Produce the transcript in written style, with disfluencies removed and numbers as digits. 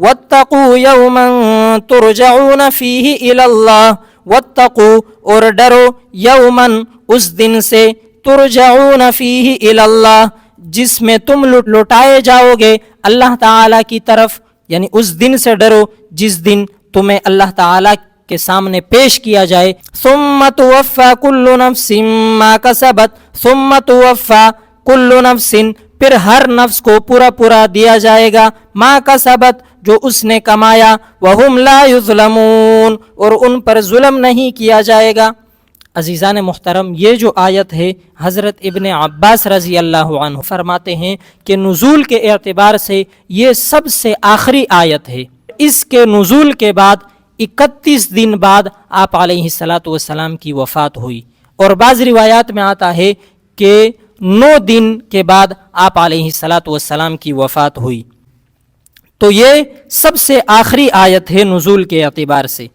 واتقوا یوما ترجعون فیہ الی اللہ، واتقوا اور ڈرو، یومن اس دن سے، ترجعون فیہ الی اللہ جس میں تم لوٹائے جاؤ گے اللہ تعالیٰ کی طرف، یعنی اس دن سے ڈرو جس دن تمہیں اللہ تعالیٰ کے سامنے پیش کیا جائے۔ ثم توفی کل نفس ما کسبت، ثم توفی کل نفس پھر ہر نفس کو پورا دیا جائے گا، ما کسبت جو اس نے کمایا، وہم لا یظلمون اور ان پر ظلم نہیں کیا جائے گا۔ عزیزان محترم، یہ جو آیت ہے حضرت ابن عباس رضی اللہ عنہ فرماتے ہیں کہ نزول کے اعتبار سے یہ سب سے آخری آیت ہے۔ اس کے نزول کے بعد 31 دن بعد آپ علیہ السلام کی وفات ہوئی، اور بعض روایات میں آتا ہے کہ 9 دن کے بعد آپ علیہ السلام کی وفات ہوئی۔ تو یہ سب سے آخری آیت ہے نزول کے اعتبار سے۔